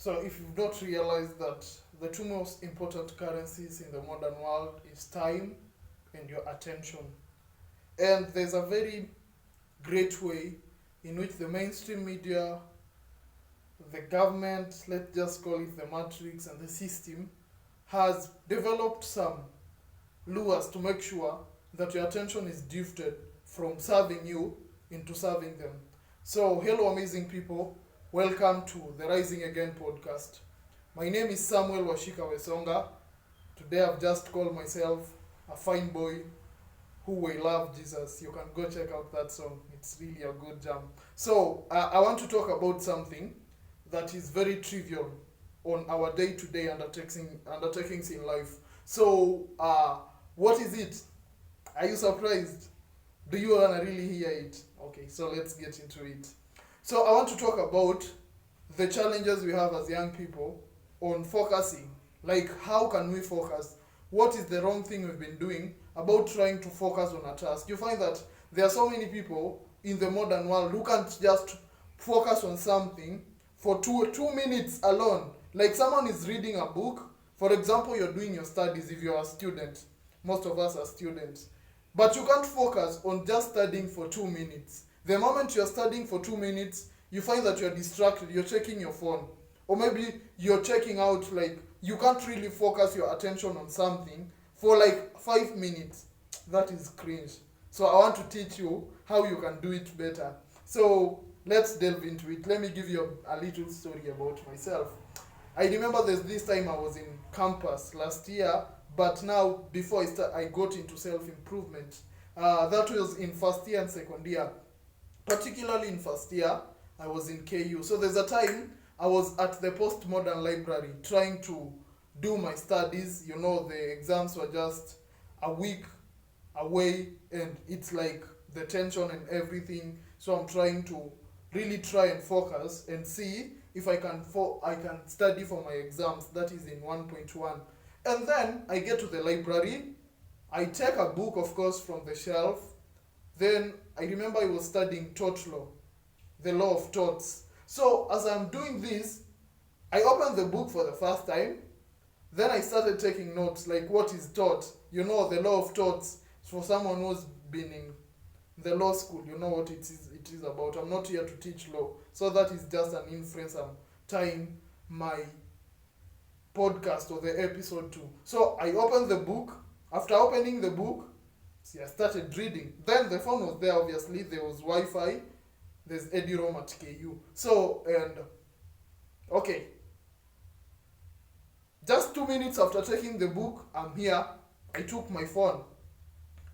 So if you've not realized that the two most important currencies in the modern world is time and your attention. And there's a very great way in which the mainstream media, the government, let's just call it the matrix and the system, has developed some lures to make sure that your attention is drifted from serving you into serving them. So, hello, amazing people. Welcome to the Rising Again podcast. My name is Samuel Washika Wesonga. Today, I've just called myself a fine boy who will love Jesus. You can go check out that song. It's really a good jam. So, I want to talk about something that is very trivial on our day-to-day undertakings in life. So, what is it? Are you surprised? Do you want to really hear it? Okay, so let's get into it. So, I want to talk about the challenges we have as young people on focusing. Like, how can we focus? What is the wrong thing we've been doing about trying to focus on a task? You find that there are so many people in the modern world who can't just focus on something for two minutes alone. Like someone is reading a book. For example, you're doing your studies if you're a student. Most of us are students. But you can't focus on just studying for 2 minutes. The moment you're studying for 2 minutes, you find that you're distracted, you're checking your phone. Or maybe you're checking out, like, you can't really focus your attention on something for like 5 minutes. That is cringe. So I want to teach you how you can do it better. So let's delve into it. Let me give you a little story about myself. I remember there's this time I was in campus last year, but now before I got into self-improvement. That was in first year and second year. Particularly in first year, I was in KU. So there's a time I was at the postmodern library trying to do my studies. You know, the exams were just a week away, and it's like the tension and everything. So I'm trying to really try and focus and see if I can study for my exams. That is in 1.1. And then I get to the library. I take a book, of course, from the shelf. Then I remember I was studying tort law, the law of torts. So as I'm doing this, I opened the book for the first time. Then I started taking notes, like what is tort? You know, the law of torts. For someone who's been in the law school, you know what it is about. I'm not here to teach law. So that is just an inference I'm tying my podcast or the episode to. So I opened the book. After opening the book, see, I started reading. Then the phone was there, obviously. There was Wi-Fi. There's Edirome at KU. So, and, okay. Just 2 minutes after taking the book, I'm here. I took my phone.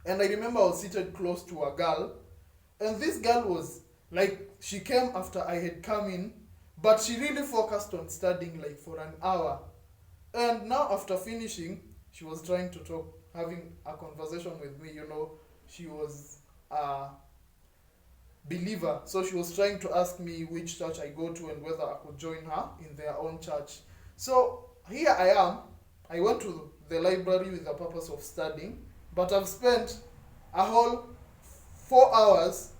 And I remember I was seated close to a girl. And this girl was, like, she came after I had come in. But she really focused on studying, like, for an hour. And now, after finishing, she was trying to talk, having a conversation with me. You know, she was a believer. So she was trying to ask me which church I go to and whether I could join her in their own church. So here I am. I went to the library with the purpose of studying, but I've spent a whole 4 hours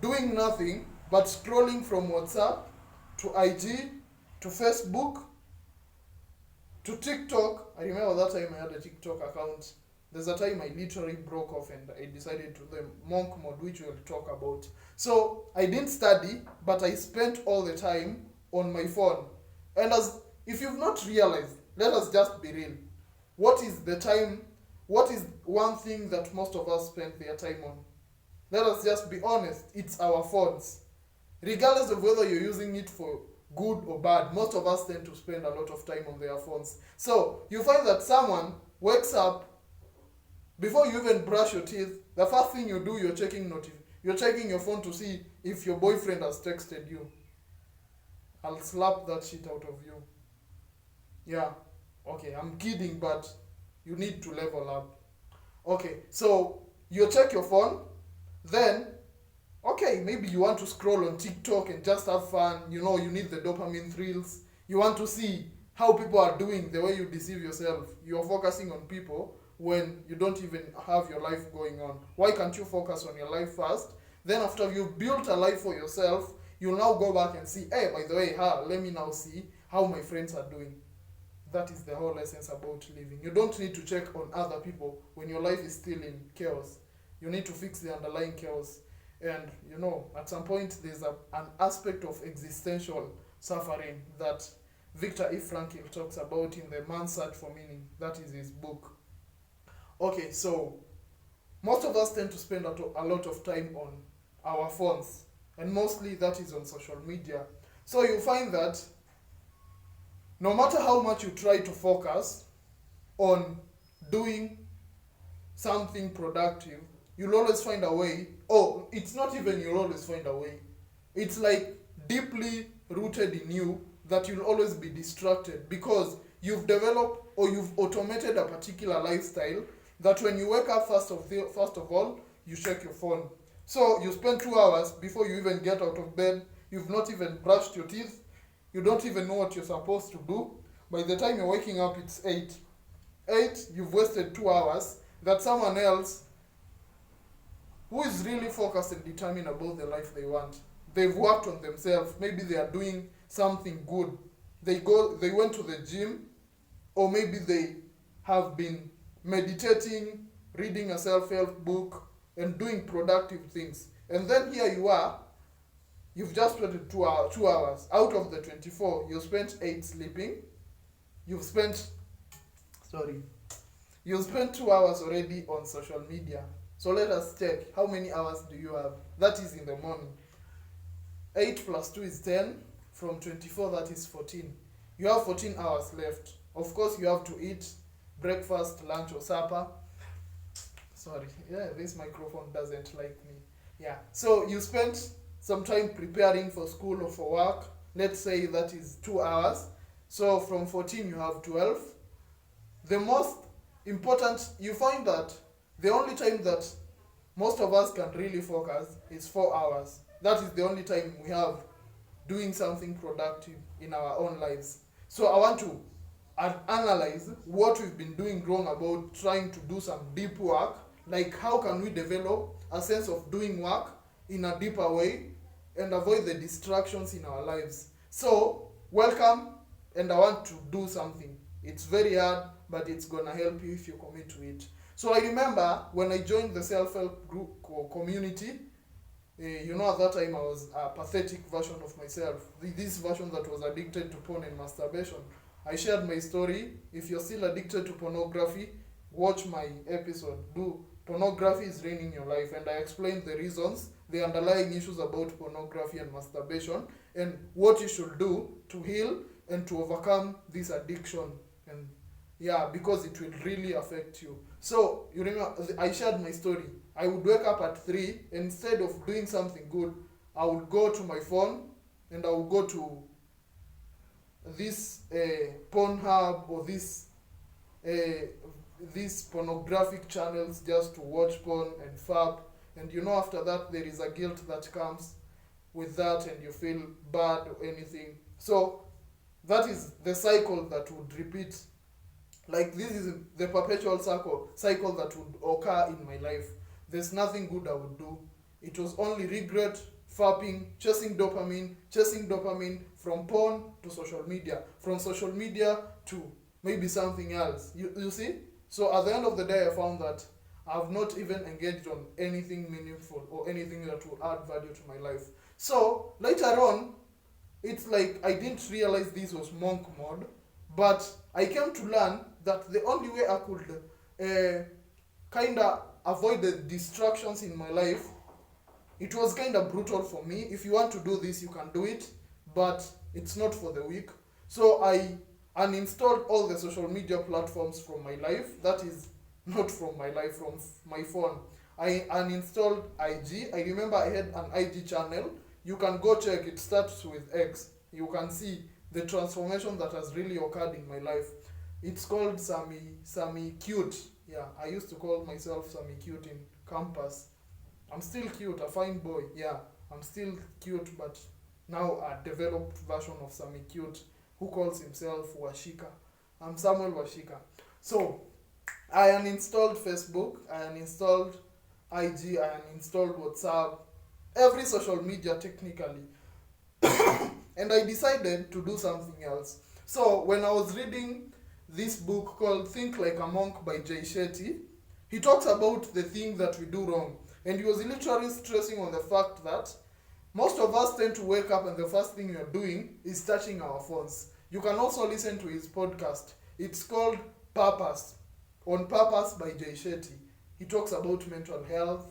doing nothing but scrolling from WhatsApp to IG to Facebook to TikTok. I remember that time I had a TikTok account. There's a time I literally broke off and I decided to the monk mode, which we'll talk about. So I didn't study, but I spent all the time on my phone. And as if you've not realized, let us just be real. What is one thing that most of us spend their time on? Let us just be honest. It's our phones. Regardless of whether you're using it for good or bad, most of us tend to spend a lot of time on their phones. So you find that someone wakes up, before you even brush your teeth, the first thing you do, you're checking your phone to see if your boyfriend has texted you. I'll slap that shit out of you. Yeah, okay, I'm kidding, but you need to level up. Okay, so you check your phone, then, okay, maybe you want to scroll on TikTok and just have fun. You know, you need the dopamine thrills. You want to see how people are doing, the way you deceive yourself. You're focusing on people when you don't even have your life going on. Why can't you focus on your life first? Then after you've built a life for yourself, you'll now go back and see, hey, by the way, let me now see how my friends are doing. That is the whole essence about living. You don't need to check on other people when your life is still in chaos. You need to fix the underlying chaos. And at some point there's an aspect of existential suffering that Viktor E. Frankl talks about in The Man's Search for Meaning. That is his book. Okay, so most of us tend to spend a lot of time on our phones, and mostly that is on social media. So you find that no matter how much you try to focus on doing something productive, you'll always find a way. Oh, it's not even you'll always find a way. It's like deeply rooted in you that you'll always be distracted because you've developed or you've automated a particular lifestyle that when you wake up, first of all, you check your phone. So you spend 2 hours before you even get out of bed. You've not even brushed your teeth. You don't even know what you're supposed to do. By the time you're waking up, it's 8. You've wasted 2 hours that someone else who is really focused and determined about the life they want. They've worked on themselves. Maybe they are doing something good. They went to the gym, or maybe they have been meditating, reading a self-help book, and doing productive things. And then here you are, you've just waited 2 hours. Out of the 24, you spent 8 sleeping. You've spent 2 hours already on social media. So let us check, how many hours do you have? That is in the morning. 8 plus 2 is 10. From 24, that is 14. You have 14 hours left. Of course, you have to eat breakfast, lunch, or supper. This microphone doesn't like me. So you spent some time preparing for school or for work. Let's say that is 2 hours. So from 14, you have 12. The most important, you find that the only time that most of us can really focus is 4 hours. That is the only time we have doing something productive in our own lives. So I want to analyze what we've been doing wrong about trying to do some deep work. Like, how can we develop a sense of doing work in a deeper way and avoid the distractions in our lives? So, welcome, and I want to do something. It's very hard, but it's gonna help you if you commit to it. So I remember when I joined the self-help group or community, at that time I was a pathetic version of myself. This version that was addicted to porn and masturbation. I shared my story. If you're still addicted to pornography, watch my episode. Pornography is ruining your life. And I explained the reasons, the underlying issues about pornography and masturbation, and what you should do to heal and to overcome this addiction. And because it will really affect you. So, you remember, I shared my story. I would wake up at 3, and instead of doing something good, I would go to my phone, and I would go to this Pornhub or these pornographic channels just to watch porn and fab. And after that, there is a guilt that comes with that, and you feel bad or anything. So, that is the cycle that would repeat. Like, this is the perpetual cycle that would occur in my life. There's nothing good I would do. It was only regret, fapping, chasing dopamine from porn to social media, from social media to maybe something else. You see? So at the end of the day, I found that I've not even engaged on anything meaningful or anything that will add value to my life. So later on, it's like I didn't realize this was monk mode, but I came to learn that the only way I could kind of avoid the distractions in my life, it was kind of brutal for me. If you want to do this, you can do it, but it's not for the weak. So I uninstalled all the social media platforms from my life. That is not from my life, from my phone. I uninstalled IG. I remember I had an IG channel. You can go check. It starts with X. You can see the transformation that has really occurred in my life. It's called Sammy Cute. Yeah, I used to call myself Sammy Cute in campus. I'm still cute, a fine boy. Yeah, I'm still cute, but now a developed version of Sammy Cute who calls himself Washika. I'm Samuel Washika. So, I uninstalled Facebook, I uninstalled IG, I uninstalled WhatsApp, every social media technically. and I decided to do something else. So when I was reading this book called Think Like a Monk by Jay Shetty, he talks about the thing that we do wrong. And he was literally stressing on the fact that most of us tend to wake up and the first thing you're doing is touching our phones. You can also listen to his podcast. It's called Purpose, On Purpose by Jay Shetty. He talks about mental health,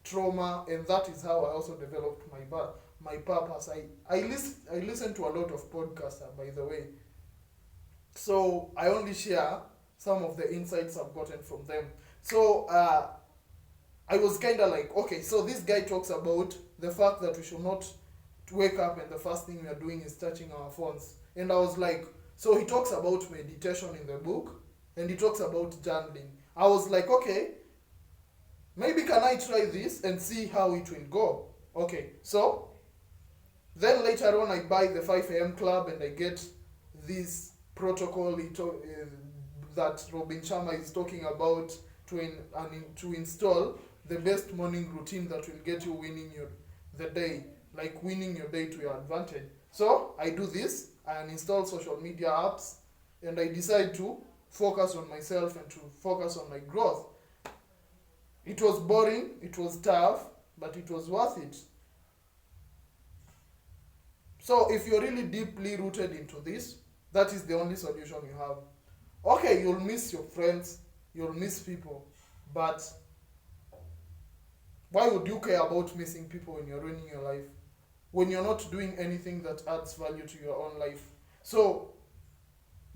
trauma, and that is how I also developed my purpose. I listen to a lot of podcasts, by the way. So I only share some of the insights I've gotten from them. So I was kind of like, okay, so this guy talks about the fact that we should not wake up and the first thing we are doing is touching our phones. And I was like, so he talks about meditation in the book, and he talks about journaling. I was like, okay, maybe can I try this and see how it will go? Okay, so then later on I buy the 5 a.m. club and I get this protocol that Robin Sharma is talking about to install the best morning routine that will get you winning the day, like winning your day to your advantage. So I do this, I uninstall social media apps, and I decide to focus on myself and to focus on my growth. It was boring, it was tough, but it was worth it. So if you're really deeply rooted into this, that is the only solution you have. Okay, you'll miss your friends, you'll miss people, but why would you care about missing people when you're ruining your life? When you're not doing anything that adds value to your own life? So,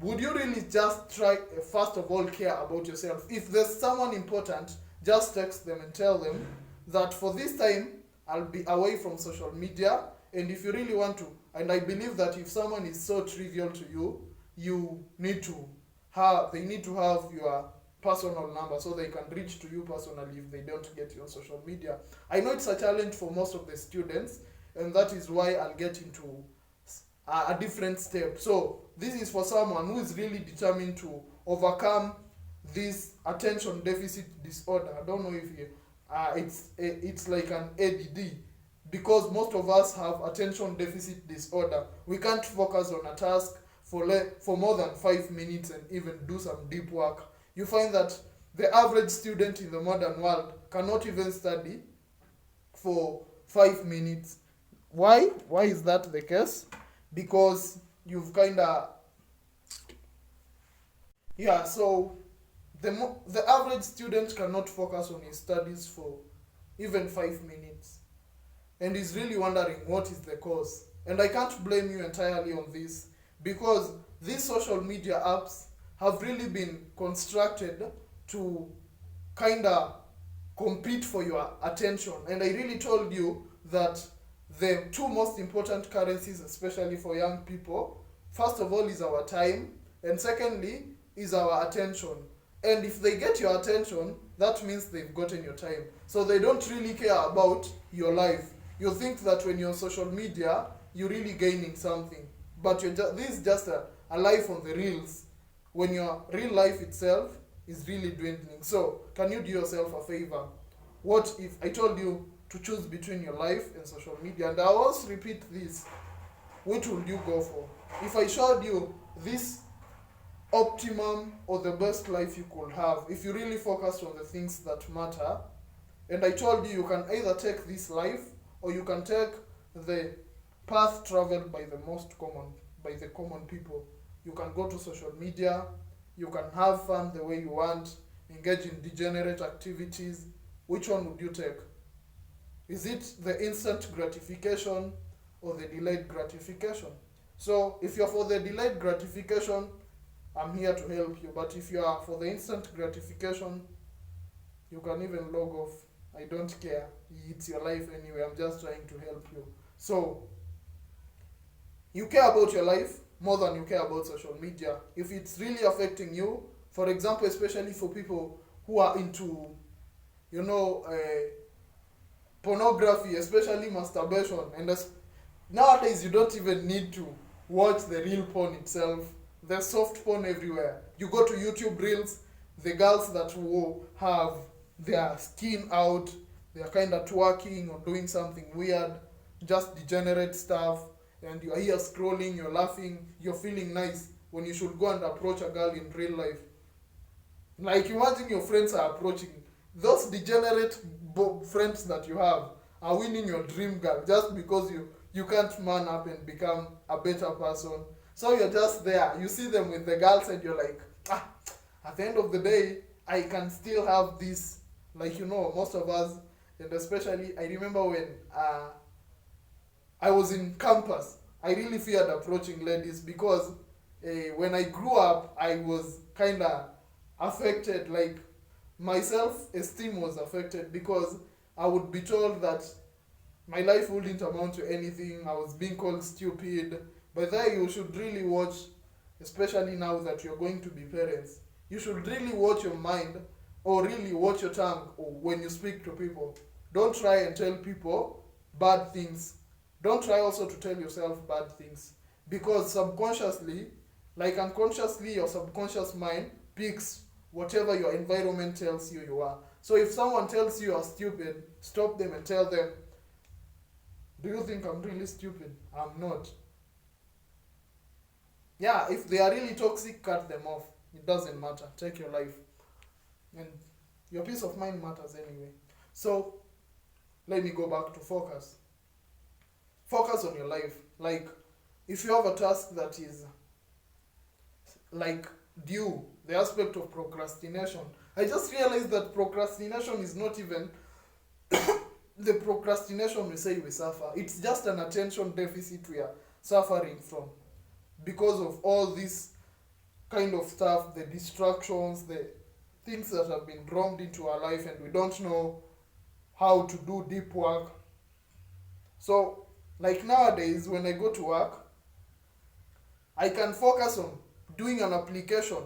would you really just try, first of all, care about yourself? If there's someone important, just text them and tell them that for this time, I'll be away from social media, and if you really want to, and I believe that if someone is so trivial to you, they need to have your personal number so they can reach to you personally if they don't get you on social media. I know it's a challenge for most of the students, and that is why I'll get into a different step. So this is for someone who is really determined to overcome this attention deficit disorder. I don't know if it's like an ADD, because most of us have attention deficit disorder. We can't focus on a task for more than 5 minutes and even do some deep work. You find that the average student in the modern world cannot even study for 5 minutes. Why? Why is that the case? Because you've so the average student cannot focus on his studies for even 5 minutes, and is really wondering what is the cause. And I can't blame you entirely on this, because these social media apps have really been constructed to compete for your attention. And I really told you that the two most important currencies, especially for young people, first of all is our time, and secondly is our attention. And if they get your attention, that means they've gotten your time. So they don't really care about your life. You think that when you're on social media, you're really gaining something, but this is just a life on the reels, when your real life itself is really dwindling. So can you do yourself a favor? What if I told you to choose between your life and social media? And I always repeat this: which would you go for? If I showed you this optimum or the best life you could have, if you really focused on the things that matter, and I told you can either take this life or you can take the path traveled by the common people. You can go to social media, you can have fun the way you want, engage in degenerate activities. Which one would you take? Is it the instant gratification or the delayed gratification? So if you're for the delayed gratification, I'm here to help you. But if you are for the instant gratification, you can even log off. I don't care. It's your life anyway. I'm just trying to help you. So you care about your life more than you care about social media. If it's really affecting you, for example, especially for people who are into, pornography, especially masturbation, and nowadays you don't even need to watch the real porn itself. There's soft porn everywhere. You go to YouTube Reels, the girls that will have their skin out, they're kind of twerking or doing something weird, just degenerate stuff. and you're here scrolling, you're laughing, you're feeling nice when you should go and approach a girl in real life. Like, imagine your friends are approaching. Those degenerate friends that you have are winning your dream girl just because you can't man up and become a better person. So you're just there. You see them with the girls and you're like, at the end of the day, I can still have this. Like, most of us, and especially, I remember when I was in campus, I really feared approaching ladies because when I grew up, I was kind of affected. Like, my self-esteem was affected because I would be told that my life wouldn't amount to anything. I was being called stupid. But there you should really watch, especially now that you're going to be parents, you should really watch your mind, or really watch your tongue when you speak to people. Don't try and tell people bad things. Don't try also to tell yourself bad things. Because subconsciously, like unconsciously, your subconscious mind picks whatever your environment tells you you are. So if someone tells you are stupid, stop them and tell them, do you think I'm really stupid? I'm not. Yeah, if they are really toxic, cut them off. It doesn't matter. Take your life. And your peace of mind matters anyway. So, let me go back to focus. Focus on your life. Like, if you have a task that is like due, the aspect of procrastination, I just realized that procrastination is not even the procrastination we say we suffer. It's just an attention deficit we are suffering from because of all this kind of stuff, the distractions, the things that have been drummed into our life, and we don't know how to do deep work. So, like nowadays, when I go to work, I can focus on doing an application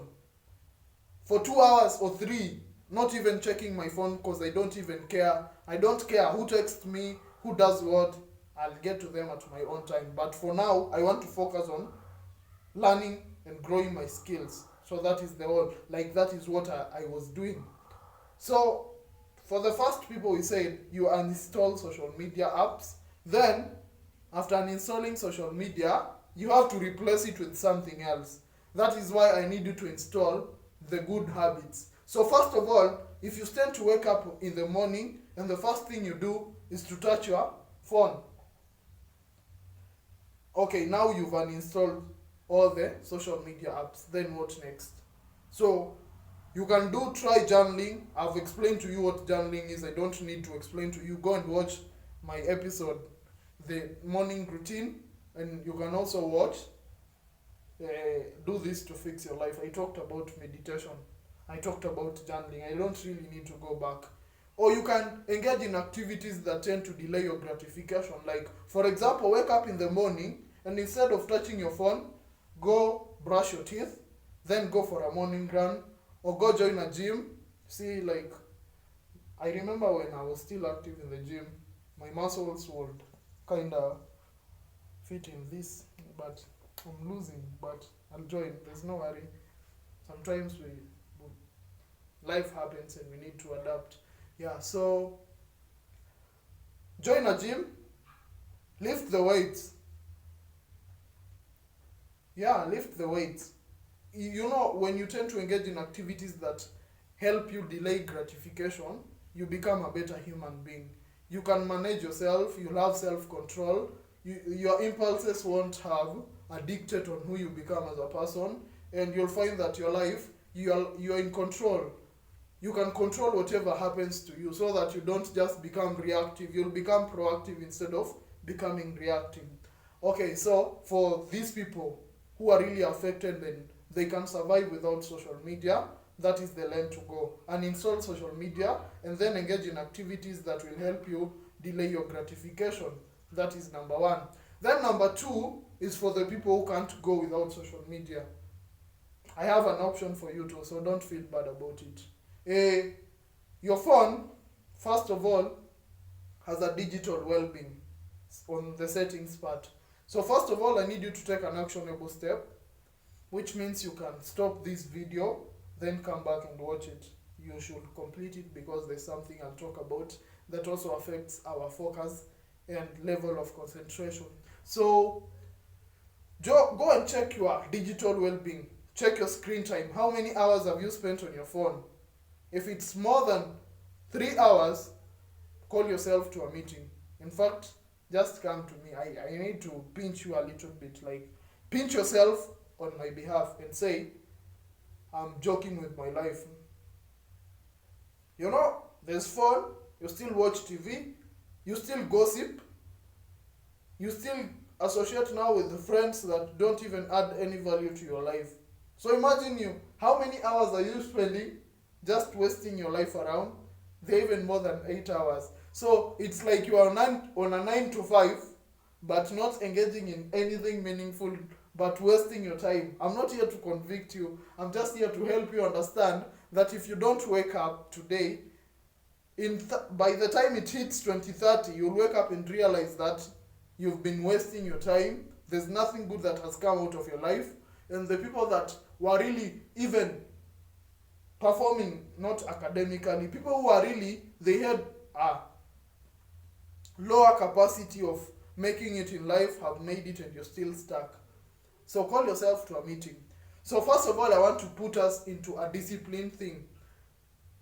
for 2 hours or 3, not even checking my phone because I don't even care. I don't care who texts me, who does what. I'll get to them at my own time. But for now, I want to focus on learning and growing my skills. So that is the whole, like that is what I was doing. So for the first people, we said you uninstall social media apps. Then after uninstalling social media, you have to replace it with something else. That is why I need you to install the good habits. So first of all, if you tend to wake up in the morning and the first thing you do is to touch your phone. Okay, now you've uninstalled all the social media apps. Then what next? So you can try journaling. I've explained to you what journaling is. I don't need to explain to you. Go and watch my episode, the morning routine, and you can also watch do this to fix your life. I talked about meditation. I talked about journaling. I don't really need to go back. Or you can engage in activities that tend to delay your gratification. Like, for example, wake up in the morning and instead of touching your phone, go brush your teeth, then go for a morning run, or go join a gym. See, like, I remember when I was still active in the gym, my muscles would kind of fit in this, but I'm losing, but I'll join. There's no worry. Sometimes life happens and we need to adapt. Yeah, so join a gym, lift the weights. Yeah, lift the weights. You know, when you tend to engage in activities that help you delay gratification, you become a better human being. You can manage yourself, you'll have self-control, your impulses won't have a dictate on who you become as a person, and you'll find that your life, you're in control. You can control whatever happens to you so that you don't just become reactive. You'll become proactive instead of becoming reactive. Okay, so for these people who are really affected and they can survive without social media, that is the lane to go. Uninstall social media and then engage in activities that will help you delay your gratification. That is number 1. Then number 2 is for the people who can't go without social media. I have an option for you too, so don't feel bad about it. Your phone, first of all, has a digital well-being on the settings part. So first of all, I need you to take an actionable step, which means you can stop this video, then come back and watch it. You should complete it because there's something I'll talk about that also affects our focus and level of concentration. So Go and check your digital well-being. Check your screen time. How many hours have you spent on your phone? If it's more than 3 hours, call yourself to a meeting. In fact, just come to me. I need to pinch you a little bit. Like, pinch yourself on my behalf and say, I'm joking with my life. You know, there's phone, you still watch TV, you still gossip, you still associate now with the friends that don't even add any value to your life. So imagine how many hours are you spending just wasting your life around? They're even more than 8 hours. So it's like you are on a 9 to 5, but not engaging in anything meaningful, but wasting your time. I'm not here to convict you. I'm just here to help you understand that if you don't wake up today, by the time it hits 2030, you'll wake up and realize that you've been wasting your time. There's nothing good that has come out of your life. And the people that were really even performing, not academically, people who are really, they had a lower capacity of making it in life, have made it, and you're still stuck. So call yourself to a meeting. So first of all, I want to put us into a discipline thing.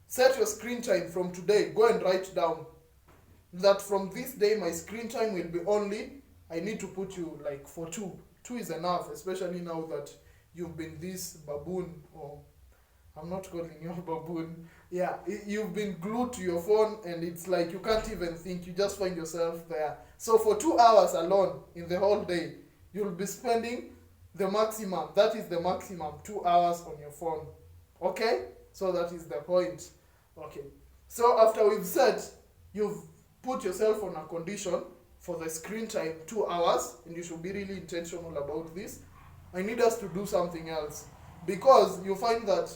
Set your screen time from today. Go and write down that from this day my screen time will be only, I need to put you like for 2. 2 is enough, especially now that you've been this baboon, or I'm not calling you a baboon. Yeah, you've been glued to your phone and it's like you can't even think. You just find yourself there. So for 2 hours alone in the whole day, you'll be spending the maximum. That is the maximum, 2 hours on your phone. Okay? So that is the point. Okay. So after we've said you've put yourself on a condition for the screen time 2 hours, and you should be really intentional about this, I need us to do something else. Because you find that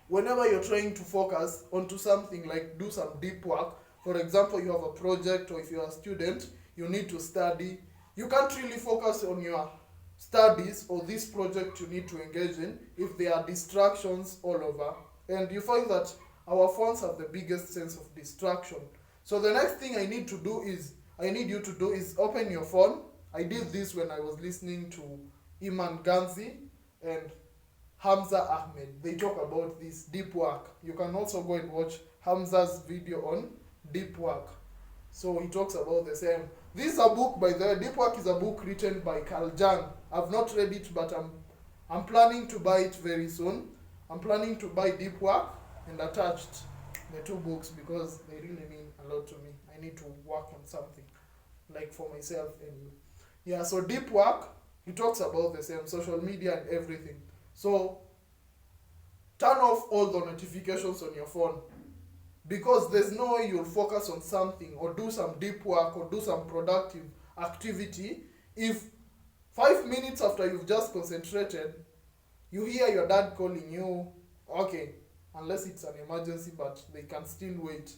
whenever you're trying to focus onto something, like do some deep work, for example, you have a project, or if you're a student, you need to study, you can't really focus on your studies or this project you need to engage in if there are distractions all over. And you find that our phones have the biggest sense of distraction. So the next thing I need you to do is open your phone. I did this when I was listening to Iman Ganzi and Hamza Ahmed. They talk about this deep work. You can also go and watch Hamza's video on deep work. So he talks about the same. This is a book, by the way. Deep Work is a book written by Carl Jung. I've not read it, but I'm planning to buy it very soon. I'm planning to buy Deep Work and Attached, the 2 books, because they really mean a lot to me. I need to work on something, like for myself and you. Yeah, so Deep Work, he talks about the same, social media and everything. So turn off all the notifications on your phone, because there's no way you'll focus on something or do some deep work or do some productive activity if 5 minutes after you've just concentrated, you hear your dad calling you. Okay, unless it's an emergency, but they can still wait.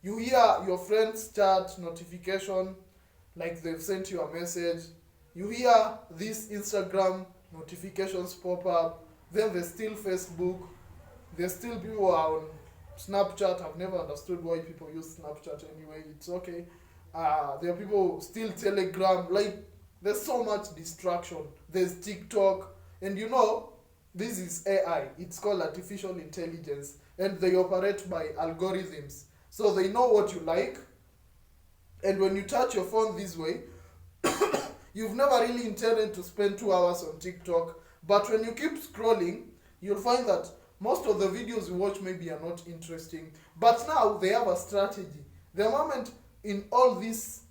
You hear your friends chat notification, like they've sent you a message. You hear these Instagram notifications pop up. Then there's still Facebook. There's still people who are on Snapchat. I've never understood why people use Snapchat anyway. It's okay. There are people still Telegram. Like, there's so much distraction. There's TikTok. And this is AI. It's called artificial intelligence. And they operate by algorithms. So they know what you like. And when you touch your phone this way, you've never really intended to spend 2 hours on TikTok. But when you keep scrolling, you'll find that most of the videos you watch maybe are not interesting. But now they have a strategy. The moment in all this,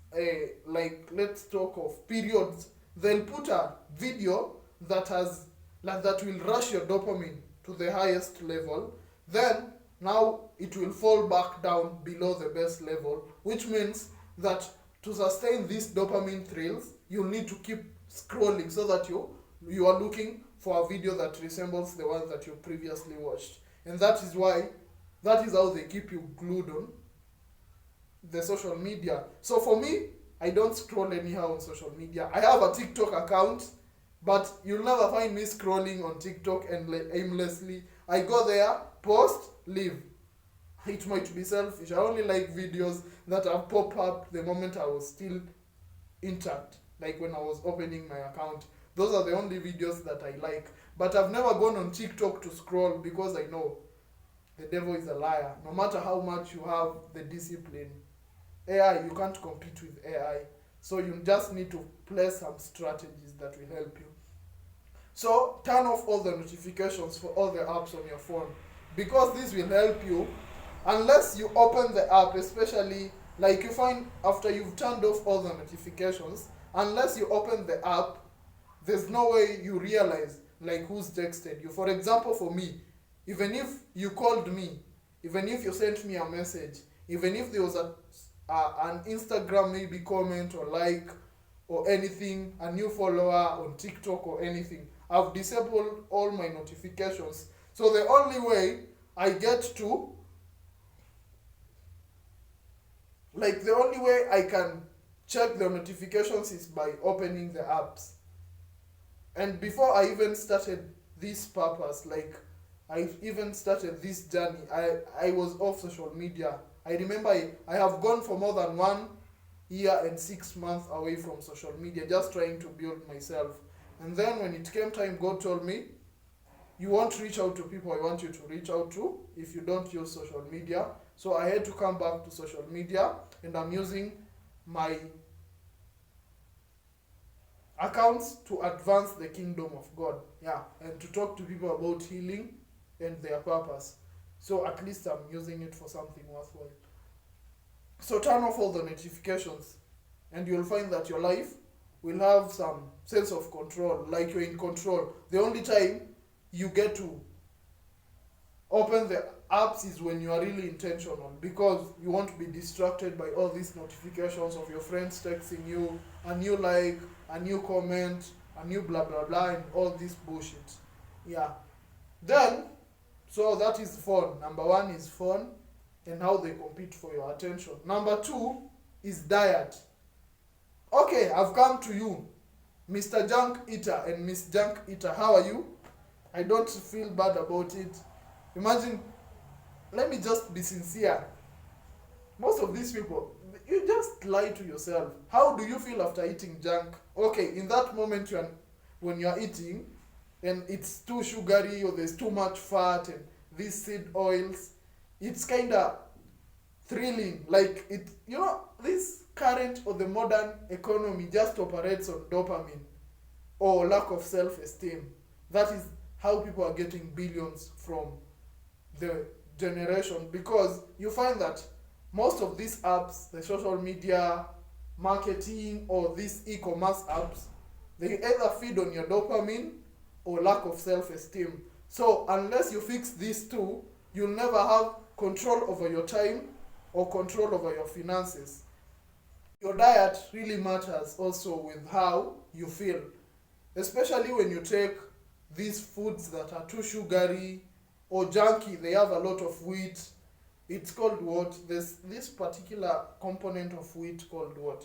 let's talk of periods, they'll put a video that will rush your dopamine to the highest level. Then now it will fall back down below the best level, which means that to sustain these dopamine thrills, you'll need to keep scrolling so that you are looking for a video that resembles the one that you previously watched. And that is how they keep you glued on the social media. So for me, I don't scroll anyhow on social media. I have a TikTok account, but you'll never find me scrolling on TikTok and aimlessly. I go there, post, leave. It might be selfish. I only like videos that have popped up the moment I was still intact, like when I was opening my account. Those are the only videos that I like. But I've never gone on TikTok to scroll because I know the devil is a liar. No matter how much you have the discipline, AI, you can't compete with AI. So you just need to place some strategies that will help you. So turn off all the notifications for all the apps on your phone, because this will help you. Unless you open the app, especially like you find after you've turned off all the notifications, unless you open the app, there's no way you realize like who's texted you. For example, for me, even if you called me, even if you sent me a message, even if there was an Instagram maybe comment or like or anything, a new follower on TikTok or anything, I've disabled all my notifications. So the only way I get to, like the only way I can check the notifications is by opening the apps. And before I even started this purpose, like I even started this journey, I was off social media. I remember I have gone for more than 1 year and 6 months away from social media, just trying to build myself. And then when it came time, God told me, you won't reach out to people I want you to reach out to if you don't use social media. So I had to come back to social media, and I'm using my accounts to advance the kingdom of God. Yeah, and to talk to people about healing and their purpose. So at least I'm using it for something worthwhile. So turn off all the notifications, and you'll find that your life will have some sense of control, like you're in control. The only time you get to open the apps is when you are really intentional, because you won't be distracted by all these notifications of your friends texting you, a new like, a new comment, a new blah blah blah, and all this bullshit. Yeah. Then, so that is phone. Number one is phone and how they compete for your attention. Number two is diet. Okay, I've come to you, Mr. Junk Eater and Miss Junk Eater. How are you? I don't feel bad about it. Imagine, let me just be sincere. Most of these people, you just lie to yourself. How do you feel after eating junk? Okay, in that moment when you're eating and it's too sugary or there's too much fat and these seed oils, it's kind of thrilling. Like it, this current or the modern economy just operates on dopamine or lack of self-esteem. That is how people are getting billions from the generation, because you find that most of these apps, the social media, marketing, or these e-commerce apps, they either feed on your dopamine or lack of self-esteem. So unless you fix these two, you'll never have control over your time or control over your finances. Your diet really matters also with how you feel, especially when you take these foods that are too sugary or junky. They have a lot of wheat. It's called what? There's this particular component of wheat called what?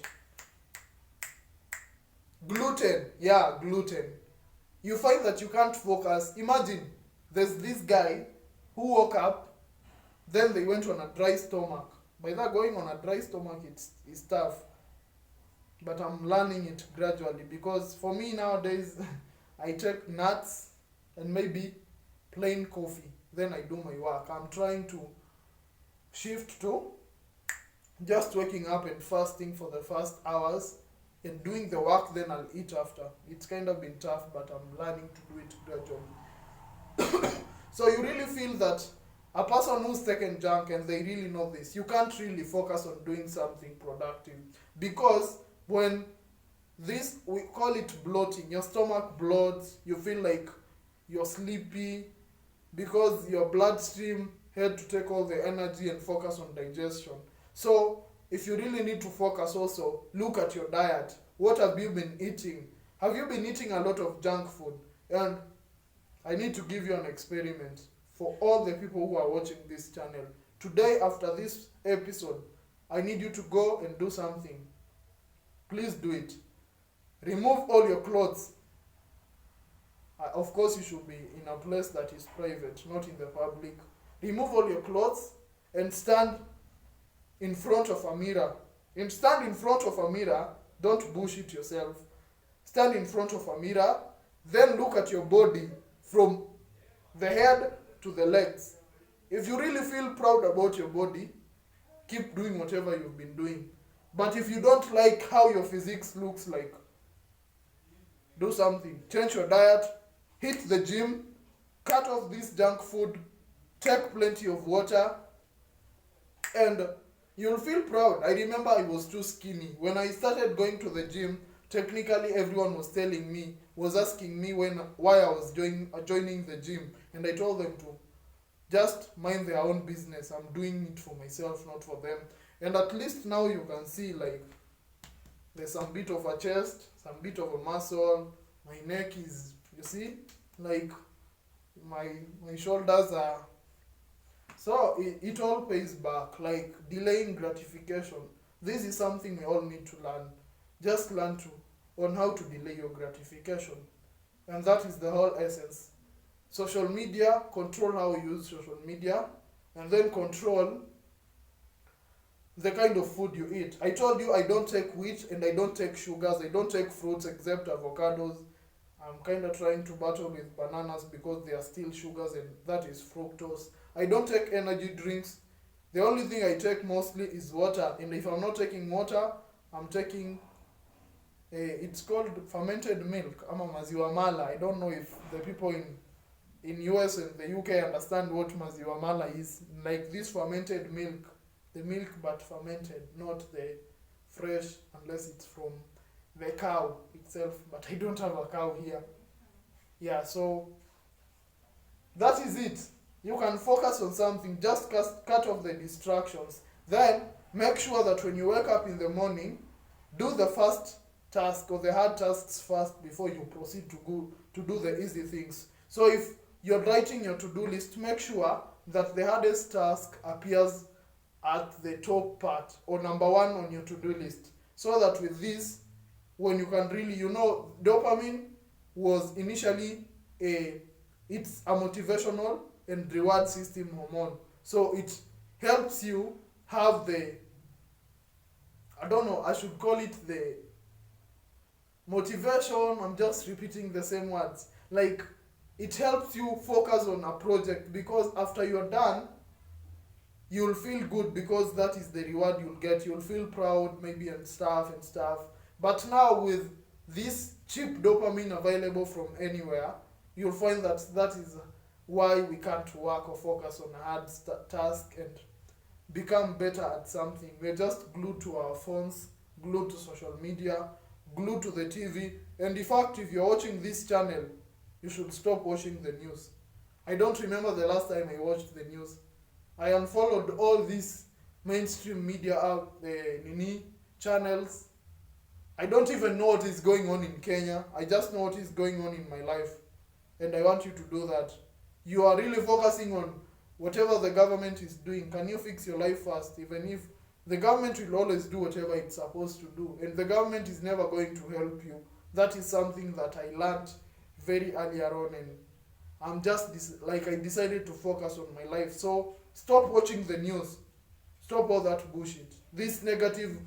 Gluten. Yeah, gluten. You find that you can't focus. Imagine, there's this guy who woke up, then they went on a dry stomach. By that, going on a dry stomach, it's tough. But I'm learning it gradually, because for me nowadays, I take nuts and maybe plain coffee. Then I do my work. I'm trying to shift to just waking up and fasting for the first hours and doing the work, then I'll eat after. It's kind of been tough, but I'm learning to do it gradually. So you really feel that a person who's taken junk and they really know this, you can't really focus on doing something productive, because when this, we call it bloating, your stomach bloats, you feel like you're sleepy because your bloodstream had to take all the energy and focus on digestion. So if you really need to focus also, look at your diet. What have you been eating? Have you been eating a lot of junk food? And I need to give you an experiment for all the people who are watching this channel. Today, after this episode, I need you to go and do something. Please do it. Remove all your clothes. Of course, you should be in a place that is private, not in the public. Remove all your clothes and stand in front of a mirror. And stand in front of a mirror, don't bullshit yourself. stand in front of a mirror, then look at your body from the head to the legs. If you really feel proud about your body, keep doing whatever you've been doing. But if you don't like how your physique looks like, do something. Change your diet, hit the gym, cut off this junk food, take plenty of water, and you'll feel proud. I remember I was too skinny. When I started going to the gym, technically everyone was asking me why I was joining the gym. And I told them to just mind their own business. I'm doing it for myself, not for them. And at least now you can see, like, there's some bit of a chest, some bit of a muscle. My neck is, you see, like, my shoulders are. So it all pays back, like delaying gratification. This is something we all need to learn. Just learn on how to delay your gratification. And that is the whole essence. Social media, control how you use social media, and then control the kind of food you eat. I told you I don't take wheat and I don't take sugars, I don't take fruits except avocados. I'm kind of trying to battle with bananas because they are still sugars and that is fructose. I don't take energy drinks. The only thing I take mostly is water, and if I'm not taking water, I'm taking it's called fermented milk, ama maziwa mala. I don't know if the people in US and the UK understand what maziwa mala is. Like this fermented milk, the milk but fermented, not the fresh, unless it's from the cow itself. But I don't have a cow here. Yeah, so that is it. You can focus on something, just cut off the distractions. Then make sure that when you wake up in the morning, do the first task or the hard tasks first before you proceed to do the easy things. So if you're writing your to-do list, make sure that the hardest task appears at the top part or number one on your to-do list. So that with this, when you can really, dopamine was initially it's a motivational and reward system hormone. So it helps you have I should call it the motivation. I'm just repeating the same words. Like, it helps you focus on a project, because after you're done, you'll feel good because that is the reward you'll get. You'll feel proud maybe and stuff. But now with this cheap dopamine available from anywhere, you'll find that is why we can't work or focus on a hard task and become better at something. We're just glued to our phones, glued to social media, glued to the TV. And in fact, if you're watching this channel, you should stop watching the news. I don't remember the last time I watched the news. I unfollowed all these mainstream media channels. I don't even know what is going on in Kenya. I just know what is going on in my life. And I want you to do that. You are really focusing on whatever the government is doing. Can you fix your life first? Even if the government will always do whatever it's supposed to do, and the government is never going to help you. That is something that I learned very earlier on, and I'm just I decided to focus on my life. So stop watching the news. Stop all that bullshit. This negative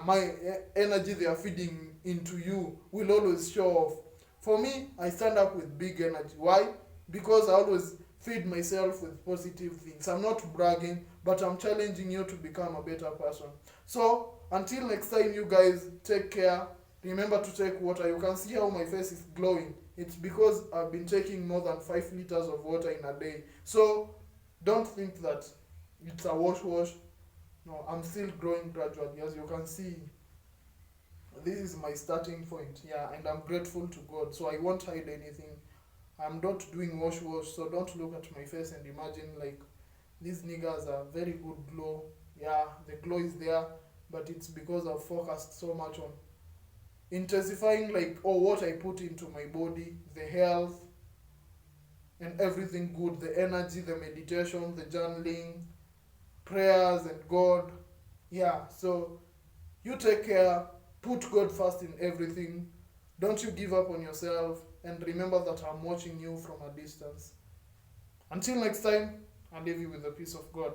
my energy they are feeding into you will always show off. For me, I stand up with big energy. Why? Because I always feed myself with positive things. I'm not bragging, but I'm challenging you to become a better person. So until next time, you guys, take care. Remember to take water. You can see how my face is glowing. It's because I've been taking more than 5 liters of water in a day. So don't think that it's a wash. No, I'm still growing gradually. As you can see, this is my starting point. Yeah, and I'm grateful to God. So I won't hide anything. I'm not doing wash, so don't look at my face and imagine like these niggas are very good glow. Yeah, the glow is there, but it's because I've focused so much on intensifying what I put into my body, the health, and everything good, the energy, the meditation, the journaling, prayers, and God. Yeah, so you take care, put God first in everything. Don't you give up on yourself. And remember that I'm watching you from a distance. Until next time, I leave you with the peace of God.